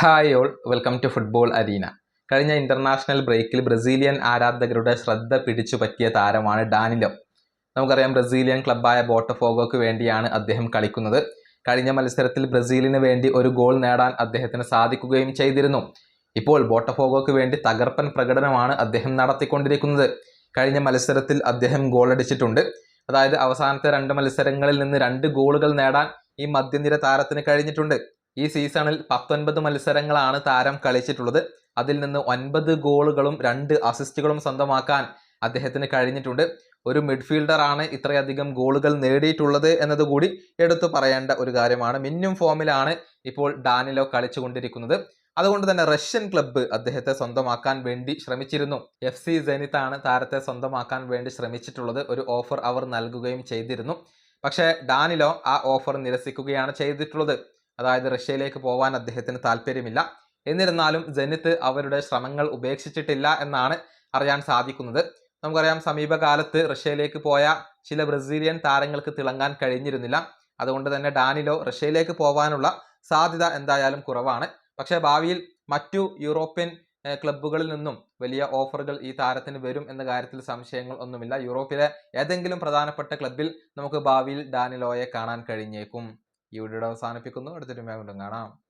Hi all, welcome to football arena. കഴിഞ്ഞ international ബ്രേക്കിൽ Brazilian ആരാധകരുടെ ശ്രദ്ധ പിടിച്ചു പറ്റിയ താരമാണ് ഡാനിലോ. നമുക്കറിയാം, ബ്രസീലിയൻ ക്ലബ്ബായ ബോട്ടഫോഗോക്ക് വേണ്ടിയാണ് അദ്ദേഹം കളിക്കുന്നത്. കഴിഞ്ഞ മത്സരത്തിൽ ബ്രസീലിന് വേണ്ടി ഒരു ഗോൾ നേടാൻ അദ്ദേഹത്തിന് സാധിക്കുകയും ചെയ്തിരുന്നു. ഇപ്പോൾ ബോട്ടഫോഗോക്ക് വേണ്ടി തകർപ്പൻ പ്രകടനമാണ് അദ്ദേഹം നടത്തിക്കൊണ്ടിരിക്കുന്നത്. കഴിഞ്ഞ മത്സരത്തിൽ അദ്ദേഹം ഗോളടിച്ചിട്ടുണ്ട്. അതായത് അവസാനത്തെ 2 മത്സരങ്ങളിൽ നിന്ന് 2 ഗോളുകൾ നേടാൻ ഈ മധ്യനിര താരത്തിന് കഴിഞ്ഞിട്ടുണ്ട്. ഈ സീസണിൽ 19 മത്സരങ്ങളാണ് താരം കളിച്ചിട്ടുള്ളത്. അതിൽ നിന്ന് 9 ഗോളുകളും 2 അസിസ്റ്റുകളും സ്വന്തമാക്കാൻ അദ്ദേഹത്തിന് കഴിഞ്ഞിട്ടുണ്ട്. ഒരു മിഡ്ഫീൽഡർ ആണ് ഇത്രയധികം ഗോളുകൾ നേടിയിട്ടുള്ളത് എന്നതുകൂടി എടുത്തു പറയേണ്ട ഒരു കാര്യമാണ്. മിന്നും ഫോമിലാണ് ഇപ്പോൾ ഡാനിലോ കളിച്ചുകൊണ്ടിരിക്കുന്നത്. അതുകൊണ്ട് തന്നെ റഷ്യൻ ക്ലബ്ബ് അദ്ദേഹത്തെ സ്വന്തമാക്കാൻ വേണ്ടി ശ്രമിച്ചിരുന്നു. FC സെനിത്ത് ആണ് താരത്തെ സ്വന്തമാക്കാൻ വേണ്ടി ശ്രമിച്ചിട്ടുള്ളത്. ഒരു ഓഫർ അവർ നൽകുകയും ചെയ്തിരുന്നു. പക്ഷേ ഡാനിലോ ആ ഓഫർ നിരസിക്കുകയാണ് ചെയ്തിട്ടുള്ളത്. അതായത് റഷ്യയിലേക്ക് പോകാൻ അദ്ദേഹത്തിന് താല്പര്യമില്ല. എന്നിരുന്നാലും സെനിത്ത് അവരുടെ ശ്രമങ്ങൾ ഉപേക്ഷിച്ചിട്ടില്ല എന്നാണ് അറിയാൻ സാധിക്കുന്നത്. നമുക്കറിയാം, സമീപകാലത്ത് റഷ്യയിലേക്ക് പോയ ചില ബ്രസീലിയൻ താരങ്ങൾക്ക് തിളങ്ങാൻ കഴിഞ്ഞിരുന്നില്ല. അതുകൊണ്ട് തന്നെ ഡാനിലോ റഷ്യയിലേക്ക് പോകാനുള്ള സാധ്യത എന്തായാലും കുറവാണ്. പക്ഷേ ഭാവിയിൽ മറ്റു യൂറോപ്യൻ ക്ലബ്ബുകളിൽ നിന്നും വലിയ ഓഫറുകൾ ഈ താരത്തിന് വരും എന്ന കാര്യത്തിൽ സംശയങ്ങൾ ഒന്നുമില്ല. യൂറോപ്പിലെ ഏതെങ്കിലും പ്രധാനപ്പെട്ട ക്ലബ്ബിൽ നമുക്ക് ഭാവിയിൽ ഡാനിലോയെ കാണാൻ കഴിഞ്ഞേക്കും. ഈ വീഡിയോ അവസാനിപ്പിക്കുന്നു. അടുത്തൊരു വീണ്ടും കാണാം.